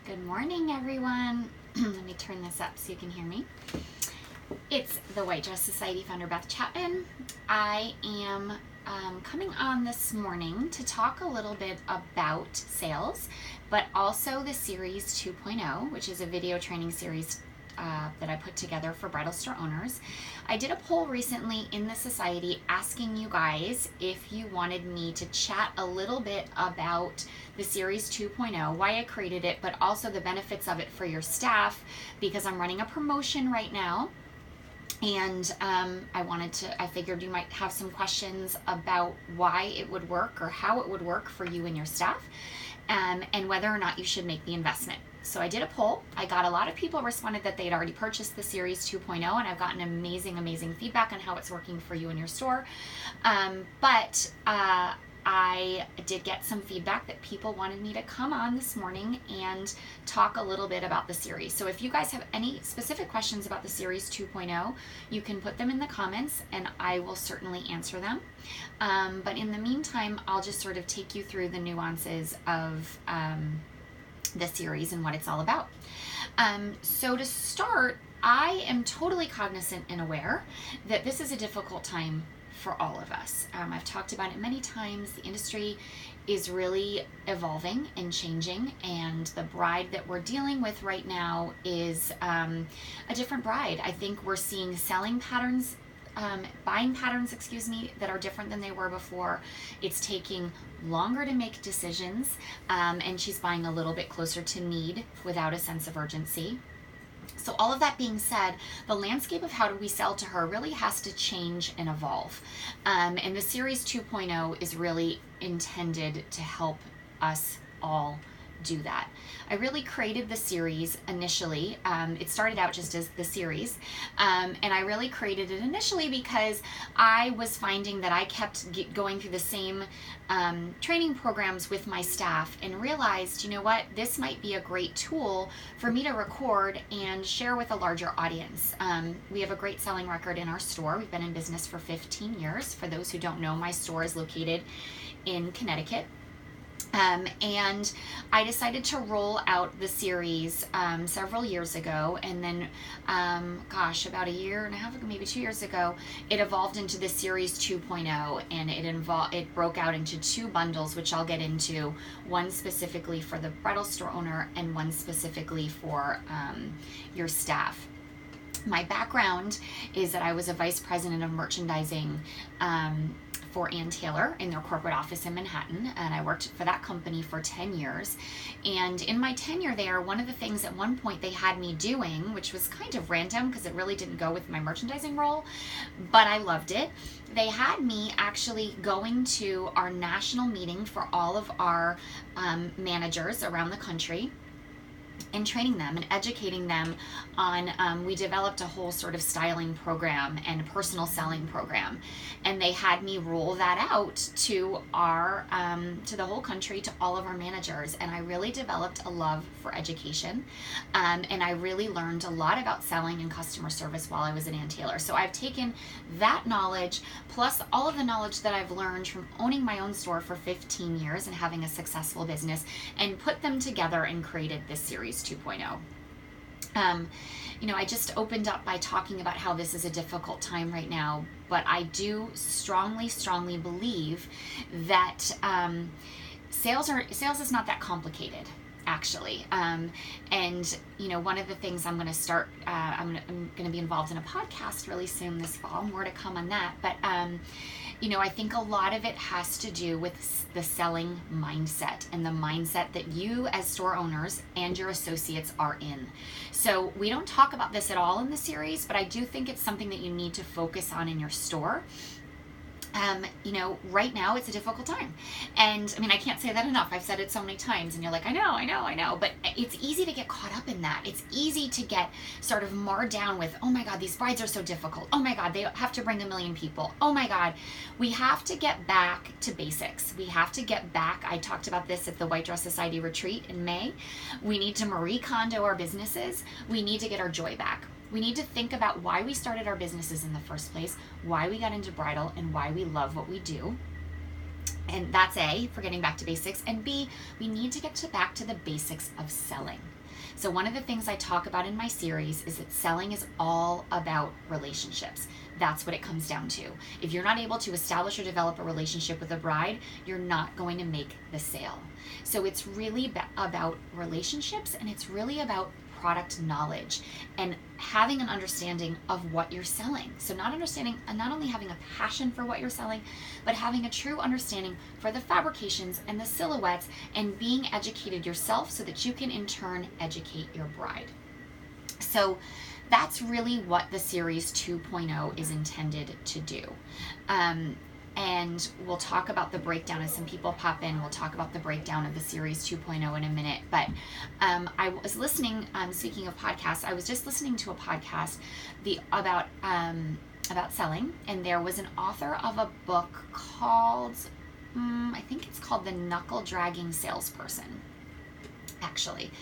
Good morning, everyone. Let me turn this up so you can hear me. It's the White Dress Society founder, Beth Chapman. I am coming on this morning to talk a little bit about sales, but also the Series 2.0, which is a video training series that I put together for bridal store owners. I did a poll recently in the society asking you guys if you wanted me to chat a little bit about the Series 2.0, why I created it, but also the benefits of it for your staff, because I'm running a promotion right now. And I figured you might have some questions about why it would work or how it would work for you and your staff, and whether or not you should make the investment. So I did a poll. I got a lot of people responded that they had already purchased the Series 2.0, and I've gotten amazing feedback on how it's working for you in your store. But I did get some feedback that people wanted me to come on this morning and talk a little bit about the series. So if you guys have any specific questions about the Series 2.0, you can put them in the comments and I will certainly answer them. But in the meantime, I'll just sort of take you through the nuances of the series and what it's all about. So to start, I am totally cognizant and aware that this is a difficult time for all of us. I've talked about it many times. The industry is really evolving and changing, and the bride that we're dealing with right now is a different bride. I think we're seeing selling patterns, buying patterns, that are different than they were before. It's taking longer to make decisions, and she's buying a little bit closer to need without a sense of urgency. So all of that being said, the landscape of how do we sell to her really has to change and evolve. And the Series 2.0 is really intended to help us all do that. I really created the series initially. It started out just as the series, and I really created it initially because I was finding that I kept going through the same training programs with my staff and realized, you know what, this might be a great tool for me to record and share with a larger audience. We have a great selling record in our store. We've been in business for 15 years. For those who don't know, my store is located in Connecticut. And I decided to roll out the series several years ago, and then about a year and a half ago, maybe 2 years ago, it evolved into the Series 2.0, and it broke out into two bundles, which I'll get into, one specifically for the bridal store owner and one specifically for your staff. My background is that I was a vice president of merchandising for Ann Taylor in their corporate office in Manhattan, and I worked for that company for 10 years. And in my tenure there, one of the things at one point they had me doing, which was kind of random because it really didn't go with my merchandising role, but I loved it, they had me actually going to our national meeting for all of our managers around the country and training them and educating them on, we developed a whole sort of styling program and a personal selling program. And they had me roll that out to our, to the whole country, to all of our managers. And I really developed a love for education. And I really learned a lot about selling and customer service while I was at Ann Taylor. So I've taken that knowledge, plus all of the knowledge that I've learned from owning my own store for 15 years and having a successful business, and put them together and created this Series 2.0. I just opened up by talking about how this is a difficult time right now, but I do strongly believe that sales is not that complicated, actually. And one of the things I'm going to start, I'm going to be involved in a podcast really soon this fall. More to come on that, but I think a lot of it has to do with the selling mindset and the mindset that you as store owners and your associates are in. So we don't talk about this at all in the series, but I do think it's something that you need to focus on in your store. Right now it's a difficult time. And I can't say that enough. I've said it so many times and you're like, I know. But it's easy to get caught up in that. It's easy to get sort of marred down with, oh my God, these brides are so difficult. Oh my God, they have to bring 1 million people. Oh my God, we have to get back to basics. We have to get back. I talked about this at the White Dress Society retreat in May. We need to Marie Kondo our businesses. We need to get our joy back. We need to think about why we started our businesses in the first place, why we got into bridal, and why we love what we do. And that's A, for getting back to basics. And B, we need to get back to the basics of selling. So one of the things I talk about in my series is that selling is all about relationships. That's what it comes down to. If you're not able to establish or develop a relationship with a bride, you're not going to make the sale. So it's really about relationships, and it's really about product knowledge and having an understanding of what you're selling. So not only having a passion for what you're selling, but having a true understanding for the fabrications and the silhouettes, and being educated yourself so that you can in turn educate your bride. So that's really what the Series 2.0 is intended to do. And we'll talk about the breakdown as some people pop in. We'll talk about the breakdown of the Series 2.0 in a minute. But I was listening, speaking of podcasts, I was just listening to a podcast about selling. And there was an author of a book called, I think it's called The Knuckle-Dragging Salesperson, actually.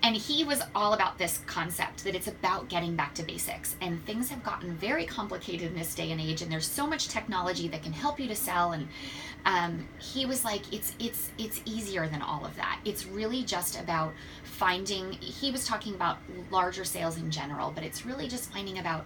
And he was all about this concept that it's about getting back to basics, and things have gotten very complicated in this day and age, and there's so much technology that can help you to sell. And he was like, it's easier than all of that. It's really just about he was talking about larger sales in general, but it's really just finding out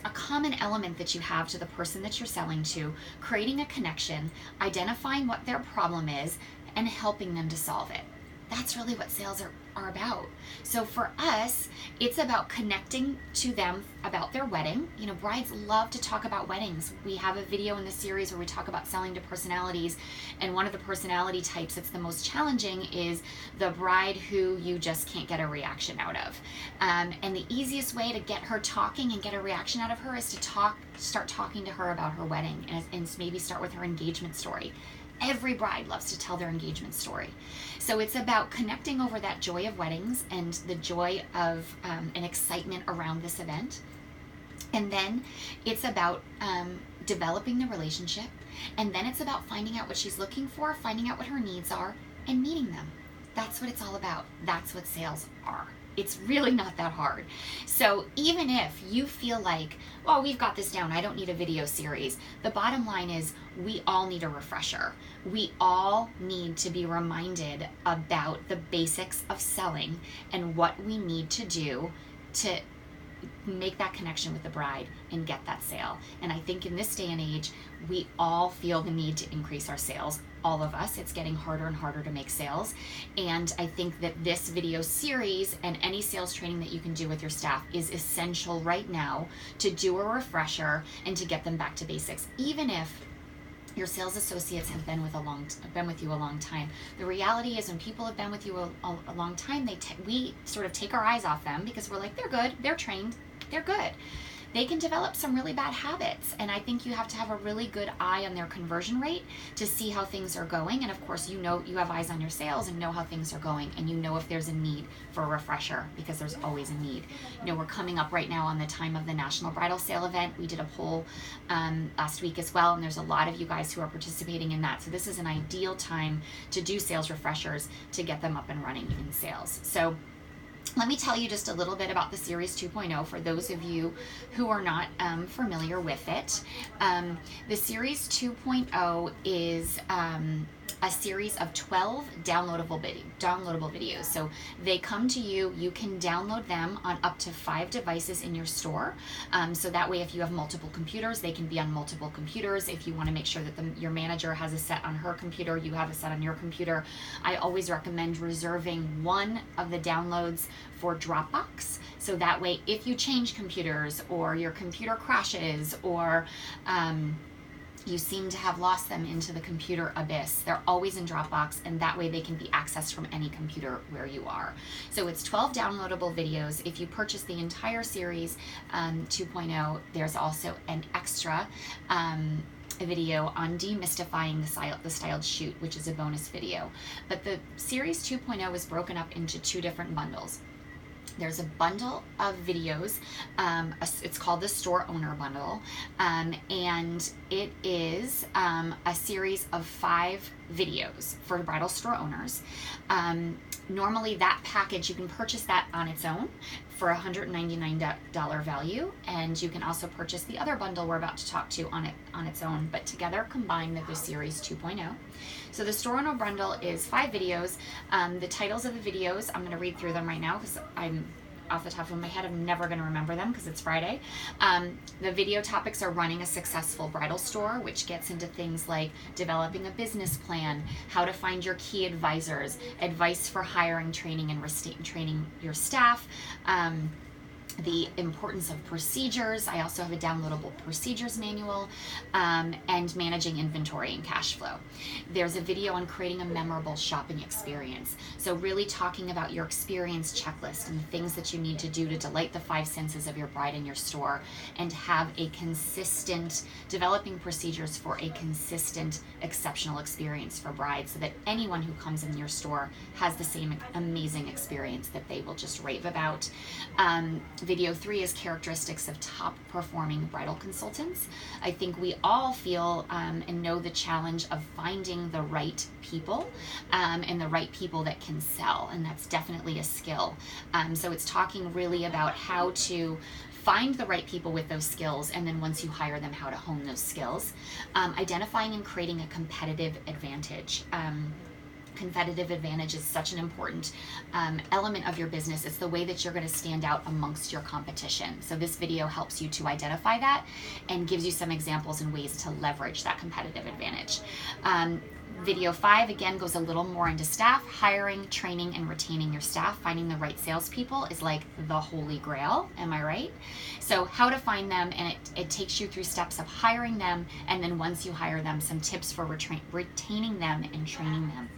a common element that you have to the person that you're selling to, creating a connection, identifying what their problem is, and helping them to solve it. That's really what sales are about. So for us, it's about connecting to them about their wedding. You know, brides love to talk about weddings. We have a video in the series where we talk about selling to personalities, and one of the personality types that's the most challenging is the bride who you just can't get a reaction out of. And the easiest way to get her talking and get a reaction out of her is to start talking to her about her wedding, and maybe start with her engagement story. Every bride loves to tell their engagement story. So it's about connecting over that joy of weddings and the joy of an excitement around this event. And then it's about developing the relationship. And then it's about finding out what she's looking for, finding out what her needs are, and meeting them. That's what it's all about. That's what sales are. It's really not that hard. So even if you feel like, well, we've got this down, I don't need a video series, the bottom line is we all need a refresher. We all need to be reminded about the basics of selling and what we need to do to make that connection with the bride and get that sale. And I think in this day and age, we all feel the need to increase our sales. All of us, it's getting harder and harder to make sales. And I think that this video series and any sales training that you can do with your staff is essential right now to do a refresher and to get them back to basics. Even if your sales associates have been with you a long time. The reality is, when people have been with you a long time, we sort of take our eyes off them because we're like, they're good, they're trained, they're good. They can develop some really bad habits, and I think you have to have a really good eye on their conversion rate to see how things are going. And of course, you have eyes on your sales and know how things are going, and you know if there's a need for a refresher, because there's always a need. You know, we're coming up right now on the time of the National Bridal Sale event. We did a poll last week as well, and there's a lot of you guys who are participating in that. So this is an ideal time to do sales refreshers to get them up and running in sales. So let me tell you just a little bit about the Series 2.0 for those of you who are not familiar with it. The Series 2.0 is a series of 12 downloadable videos. So they come to you, you can download them on up to 5 devices in your store. So that way, if you have multiple computers, they can be on multiple computers. If you want to make sure that your manager has a set on her computer, you have a set on your computer. I always recommend reserving one of the downloads for Dropbox. So that way, if you change computers or your computer crashes or you seem to have lost them into the computer abyss, they're always in Dropbox, and that way they can be accessed from any computer where you are. So it's 12 downloadable videos. If you purchase the entire series 2.0, there's also an extra a video on demystifying the styled shoot, which is a bonus video. But the Series 2.0 is broken up into 2 different bundles. There's a bundle of videos. It's called the Store Owner Bundle, and it is a series of 5 videos for bridal store owners. Normally that package, you can purchase that on its own for $199 value, and you can also purchase the other bundle we're about to talk to on its own, but together combined with the series 2.0. So the store owner bundle is 5 videos. The titles of the videos, I'm going to read through them right now because I'm off the top of my head, I'm never going to remember them because it's Friday. The video topics are running a successful bridal store, which gets into things like developing a business plan, how to find your key advisors, advice for hiring, training, and training your staff, the importance of procedures. I also have a downloadable procedures manual, and managing inventory and cash flow. There's a video on creating a memorable shopping experience. So really talking about your experience checklist and the things that you need to do to delight the 5 senses of your bride in your store, and have a consistent, developing procedures for a consistent, exceptional experience for brides, so that anyone who comes in your store has the same amazing experience that they will just rave about. Video 3 is characteristics of top performing bridal consultants. I think we all feel and know the challenge of finding the right people, and the right people that can sell, and that's definitely a skill. So it's talking really about how to find the right people with those skills, and then once you hire them, how to hone those skills. Identifying and creating a competitive advantage. Competitive advantage is such an important element of your business. It's the way that you're going to stand out amongst your competition. So this video helps you to identify that and gives you some examples and ways to leverage that competitive advantage. Video 5 again goes a little more into staff, hiring, training, and retaining your staff. Finding the right salespeople is like the holy grail, am I right? So how to find them, and it takes you through steps of hiring them, and then once you hire them, some tips for retaining them and training them.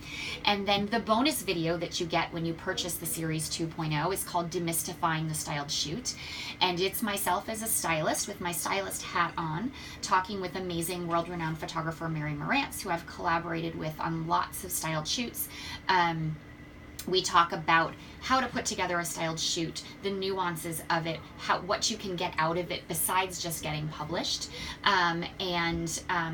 And then the bonus video that you get when you purchase the Series 2.0 is called Demystifying the Styled Shoot. And it's myself as a stylist with my stylist hat on, talking with amazing world-renowned photographer Mary Morantz, who I've collaborated with on lots of styled shoots. We talk about how to put together a styled shoot, the nuances of it, what you can get out of it besides just getting published, and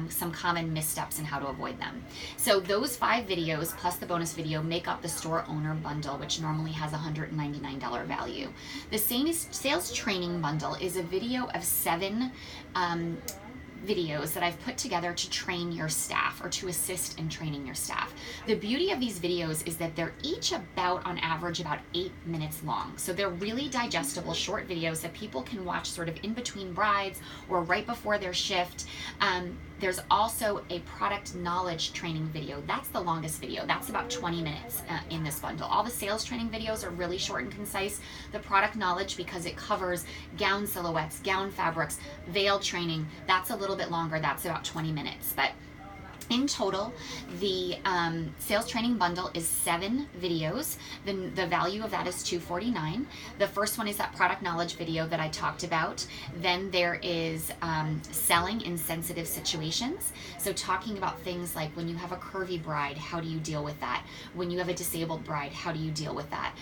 some common missteps and how to avoid them. So those 5 videos plus the bonus video make up the store owner bundle, which normally has $199 value. The sales training bundle is a video of 7 videos that I've put together to train your staff, or to assist in training your staff. The beauty of these videos is that they're each on average about 8 minutes long. So they're really digestible, short videos that people can watch sort of in between brides or right before their shift. There's also a product knowledge training video. That's the longest video. That's about 20 minutes in this bundle. All the sales training videos are really short and concise. The product knowledge, because it covers gown silhouettes, gown fabrics, veil training, that's a little bit longer. That's about 20 minutes. But in total, the sales training bundle is 7 videos. The value of that is $249. The first one is that product knowledge video that I talked about. Then there is selling in sensitive situations. So talking about things like when you have a curvy bride, how do you deal with that? When you have a disabled bride, how do you deal with that?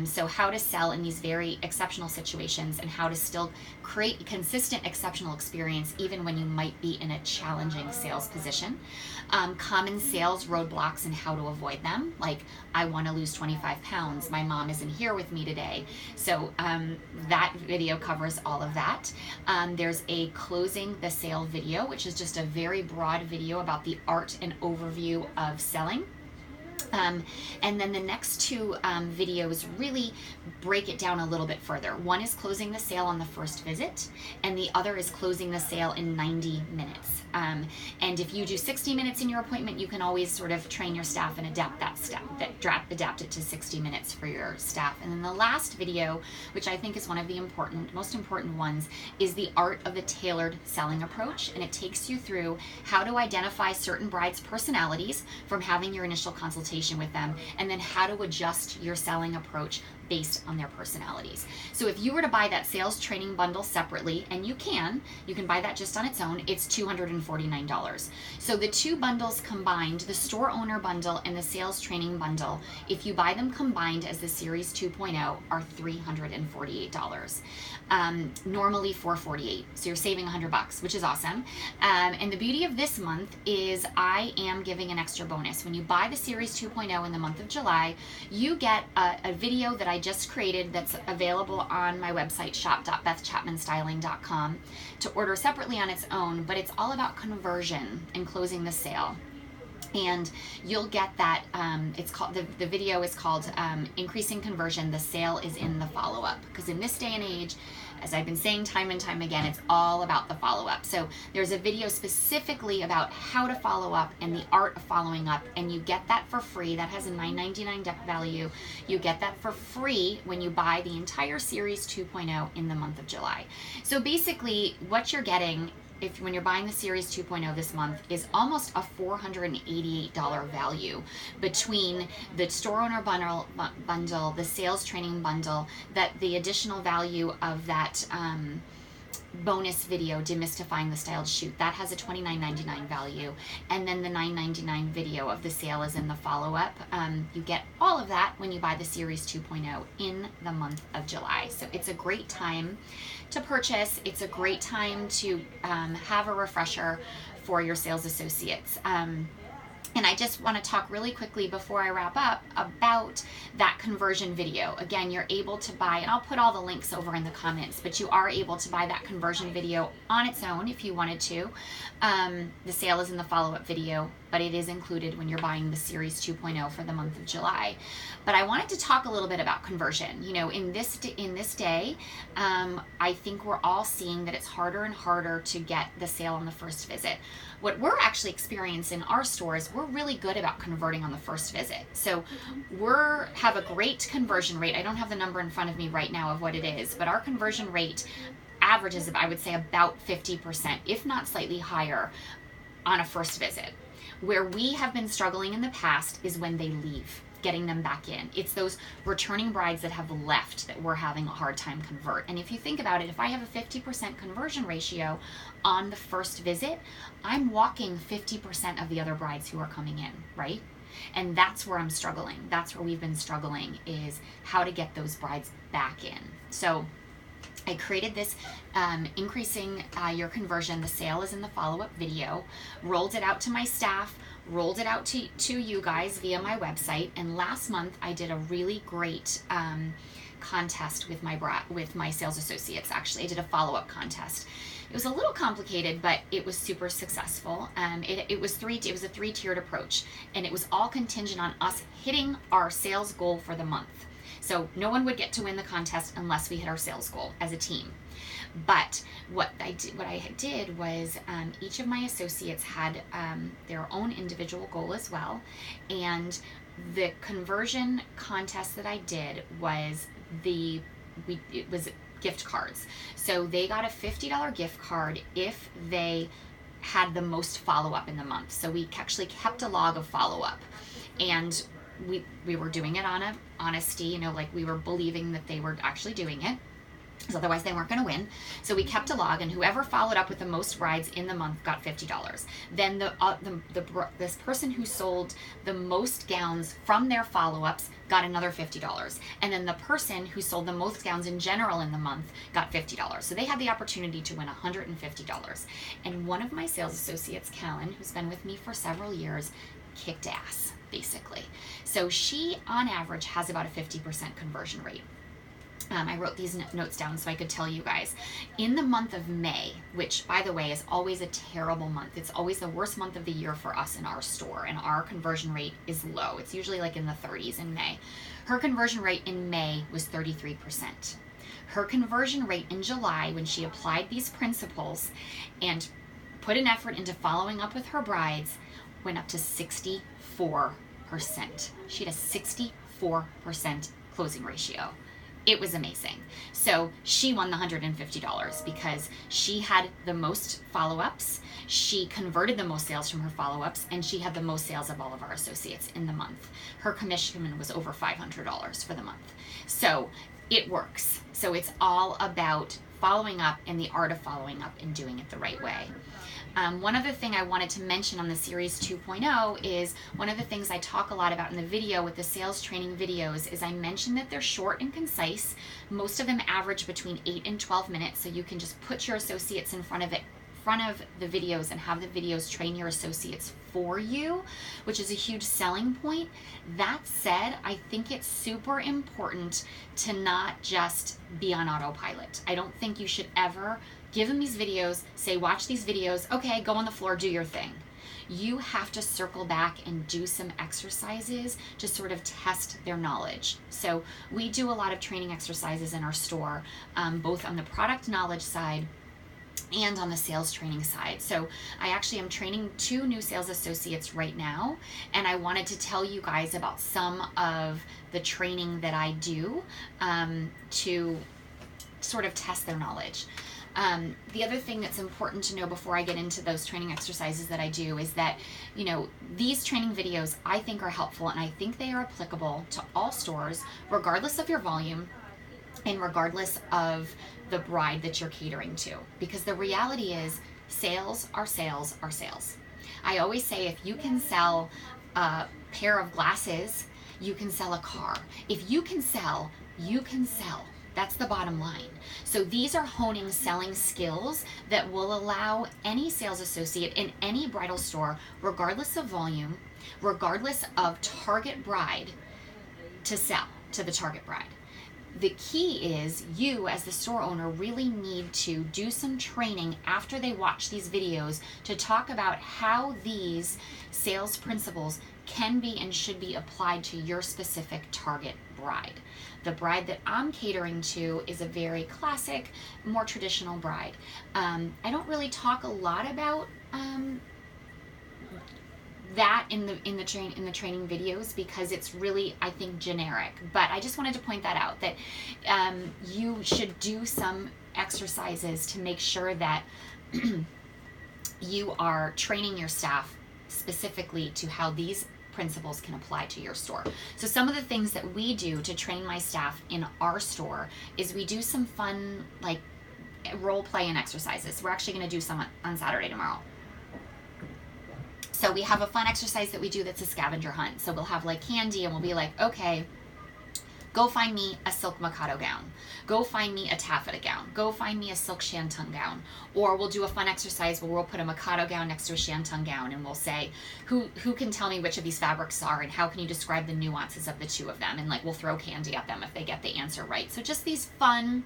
So how to sell in these very exceptional situations, and how to still create a consistent, exceptional experience even when you might be in a challenging sales position. Common sales roadblocks and how to avoid them, like I want to lose 25 pounds, my mom isn't here with me today. So that video covers all of that. There's a closing the sale video, which is just a very broad video about the art and overview of selling. And then the next 2 videos really break it down a little bit further. One is closing the sale on the first visit, and the other is closing the sale in 90 minutes. And if you do 60 minutes in your appointment, you can always sort of train your staff and adapt adapt it to 60 minutes for your staff. And then the last video, which I think is one of the most important ones, is the art of the tailored selling approach. And it takes you through how to identify certain brides' personalities from having your initial consultation conversation with them, and then how to adjust your selling approach based on their personalities. So if you were to buy that sales training bundle separately, and you can buy that just on its own, it's $249. So the two bundles combined, the store owner bundle and the sales training bundle, if you buy them combined as the Series 2.0, are $348. Normally $448, so you're saving $100, which is awesome. And the beauty of this month is I am giving an extra bonus. When you buy the Series 2.0 in the month of July, you get a video that I just created that's available on my website, shop.bethchapmanstyling.com, to order separately on its own, but it's all about conversion and closing the sale. And you'll get that, it's called, the video is called Increasing Conversion, the Sale is in the Follow-Up. Because in this day and age, as I've been saying time and time again, it's all about the follow-up. So there's a video specifically about how to follow up and the art of following up, and you get that for free. That has a $9.99 value. You get that for free when you buy the entire Series 2.0 in the month of July. So basically what you're getting when you're buying the Series 2.0 this month is almost a $488 value between the store owner bundle, the sales training bundle, that the additional value of that bonus video, Demystifying the Styled Shoot, that has a $29.99 value, and then the $9.99 video of the sale is in the follow-up. You get all of that when you buy the Series 2.0 in the month of July. So it's a great time to purchase. It's a great time to have a refresher for your sales associates. And I just want to talk really quickly before I wrap up about that conversion video. Again, you're able to buy, and I'll put all the links over in the comments, but you are able to buy that conversion video on its own if you wanted to. The sale is in the follow-up video, but it is included when you're buying the Series 2.0 for the month of July. But I wanted to talk a little bit about conversion. You know, in this day, I think we're all seeing that it's harder and harder to get the sale on the first visit. What we're actually experiencing in our stores, we're really good about converting on the first visit. So have a great conversion rate. I don't have the number in front of me right now of what it is, but our conversion rate averages, I would say, about 50%, if not slightly higher, on a first visit. Where we have been struggling in the past is when they leave, getting them back in. It's those returning brides that have left that we're having a hard time convert. And if you think about it, if I have a 50% conversion ratio on the first visit, I'm walking 50% of the other brides who are coming in, right? And that's where I'm struggling. That's where we've been struggling, is how to get those brides back in. So I created this increasing your conversion, the sale is in the follow-up video, rolled it out to my staff, rolled it out to you guys via my website, and last month I did a really great contest with my sales associates. Actually, I did a follow-up contest. It was a little complicated, but it was super successful. It was a three-tiered approach, and it was all contingent on us hitting our sales goal for the month. So no one would get to win the contest unless we hit our sales goal as a team. But what I did was each of my associates had their own individual goal as well, and the conversion contest that I did was it was gift cards. So they got a $50 gift card if they had the most follow-up in the month. So we actually kept a log of follow-up, and we were doing it on a honesty, you know, like we were believing that they were actually doing it, because otherwise they weren't going to win. So we kept a log, and whoever followed up with the most brides in the month got $50. Then this person who sold the most gowns from their follow-ups got another $50. And then the person who sold the most gowns in general in the month got $50. So they had the opportunity to win $150. And one of my sales associates, Callan, who's been with me for several years, kicked ass, basically. So she, on average, has about a 50% conversion rate. I wrote these notes down so I could tell you guys. In the month of May, which, by the way, is always a terrible month. It's always the worst month of the year for us in our store, and our conversion rate is low. It's usually like in the 30s in May. Her conversion rate in May was 33%. Her conversion rate in July, when she applied these principles and put an effort into following up with her brides, went up to 64%. She had a 64% closing ratio. It was amazing. So she won the $150 because she had the most follow-ups, she converted the most sales from her follow-ups, and she had the most sales of all of our associates in the month. Her commission was over $500 for the month. So it works. So it's all about following up and the art of following up and doing it the right way. One other thing I wanted to mention on the Series 2.0 is one of the things I talk a lot about in the video with the sales training videos is I mentioned that they're short and concise. Most of them average between 8 and 12 minutes, so you can just put your associates in front of the videos and have the videos train your associates for you, which is a huge selling point. That said, I think it's super important to not just be on autopilot. I don't think you should ever give them these videos, say, watch these videos, okay, go on the floor, do your thing. You have to circle back and do some exercises to sort of test their knowledge. So we do a lot of training exercises in our store, both on the product knowledge side and on the sales training side. So I actually am training 2 new sales associates right now, and I wanted to tell you guys about some of the training that I do to sort of test their knowledge. The other thing that's important to know before I get into those training exercises that I do is that, you know, these training videos I think are helpful, and I think they are applicable to all stores, regardless of your volume and regardless of the bride that you're catering to. Because the reality is, sales are sales are sales. I always say if you can sell a pair of glasses, you can sell a car. If you can sell, you can sell. That's the bottom line. So these are honing selling skills that will allow any sales associate in any bridal store, regardless of volume, regardless of target bride, to sell to the target bride. The key is you as the store owner really need to do some training after they watch these videos to talk about how these sales principles can be and should be applied to your specific target bride. The bride that I'm catering to is a very classic, more traditional bride. I don't really talk a lot about that in the training videos because it's really, I think, generic. But I just wanted to point that out, that you should do some exercises to make sure that you are training your staff specifically to how these principles can apply to your store. So some of the things that we do to train my staff in our store is we do some fun, like, role play and exercises. We're actually going to do some on Saturday tomorrow. So we have a fun exercise that we do that's a scavenger hunt. So we'll have like candy and we'll be like, okay, go find me a silk Mikado gown. Go find me a taffeta gown. Go find me a silk shantung gown. Or we'll do a fun exercise where we'll put a Mikado gown next to a shantung gown and we'll say, who can tell me which of these fabrics are and how can you describe the nuances of the 2 of them? And like we'll throw candy at them if they get the answer right. So just these fun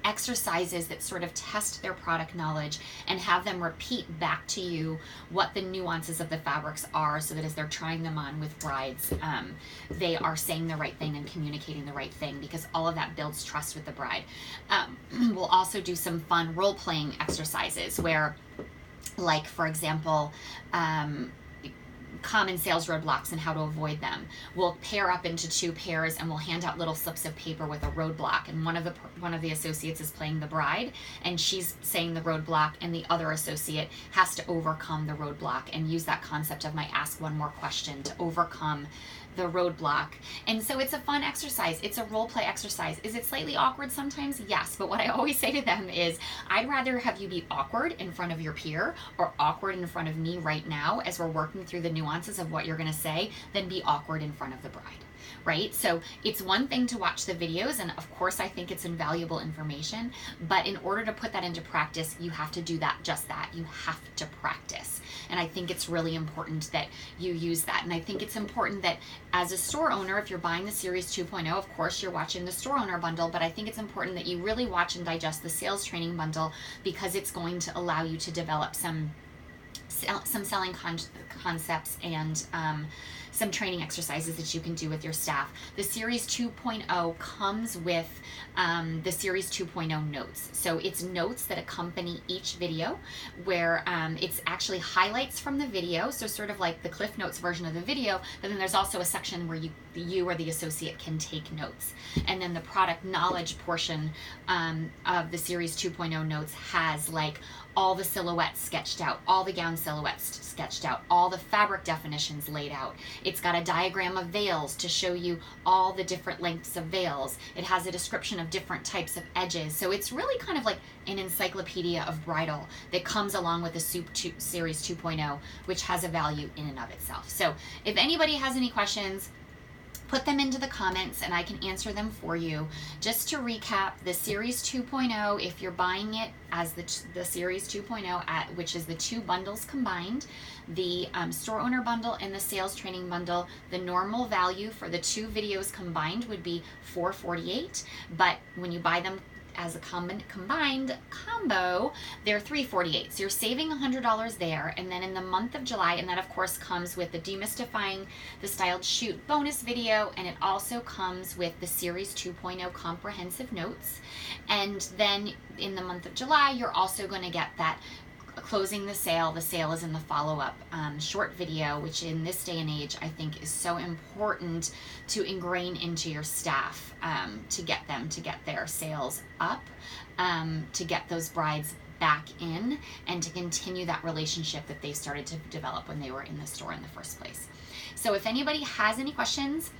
exercises that sort of test their product knowledge and have them repeat back to you what the nuances of the fabrics are, so that as they're trying them on with brides, they are saying the right thing and communicating the right thing, because all of that builds trust with the bride. We'll also do some fun role-playing exercises where, like, for example, common sales roadblocks and how to avoid them. We'll pair up into 2 pairs and we'll hand out little slips of paper with a roadblock, and one of the associates is playing the bride and she's saying the roadblock, and the other associate has to overcome the roadblock and use that concept of my ask one more question to overcome the roadblock. And so it's a fun exercise. It's a role play exercise. Is it slightly awkward sometimes? Yes. But what I always say to them is, I'd rather have you be awkward in front of your peer or awkward in front of me right now as we're working through the nuances of what you're going to say than be awkward in front of the bride. Right? So it's one thing to watch the videos, and of course I think it's invaluable information, but in order to put that into practice, you have to do that, just that. You have to practice. And I think it's really important that you use that. And I think it's important that as a store owner, if you're buying the Series 2.0, of course you're watching the store owner bundle, but I think it's important that you really watch and digest the sales training bundle, because it's going to allow you to develop some selling concepts and some training exercises that you can do with your staff. The Series 2.0 comes with the Series 2.0 notes. So it's notes that accompany each video where it's actually highlights from the video, so sort of like the Cliff Notes version of the video, but then there's also a section where you or the associate can take notes. And then the product knowledge portion of the Series 2.0 notes has like all the silhouettes sketched out, all the gown silhouettes sketched out, all the fabric definitions laid out. It's got a diagram of veils to show you all the different lengths of veils. It has a description of different types of edges. So it's really kind of like an encyclopedia of bridal that comes along with the Series 2.0, which has a value in and of itself. So if anybody has any questions, put them into the comments and I can answer them for you. Just to recap, the Series 2.0, if you're buying it as the Series 2.0, which is the 2 bundles combined, the store owner bundle and the sales training bundle, the normal value for the 2 videos combined would be $448, but when you buy them as a combined combo, they're $348. So you're saving $100 there. And then in the month of July, and that of course comes with the Demystifying the Styled Shoot bonus video, and it also comes with the Series 2.0 comprehensive notes. And then in the month of July, you're also going to get that closing the sale. The sale is in the follow-up short video, which in this day and age I think is so important to ingrain into your staff, to get their sales up, to get those brides back in, and to continue that relationship that they started to develop when they were in the store in the first place. So if anybody has any questions,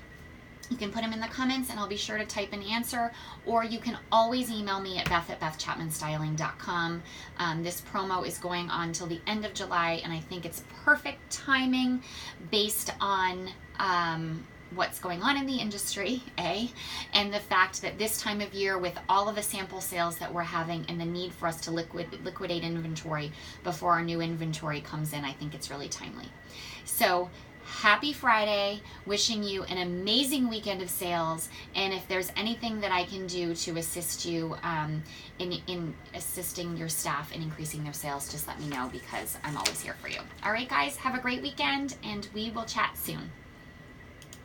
you can put them in the comments and I'll be sure to type an answer, or you can always email me at beth@bethchapmanstyling.com. This promo is going on till the end of July, and I think it's perfect timing based on what's going on in the industry, and the fact that this time of year, with all of the sample sales that we're having and the need for us to liquidate inventory before our new inventory comes in, I think it's really timely. So happy Friday, wishing you an amazing weekend of sales, and if there's anything that I can do to assist you in assisting your staff in increasing their sales, just let me know, because I'm always here for you. All right guys, have a great weekend and we will chat soon.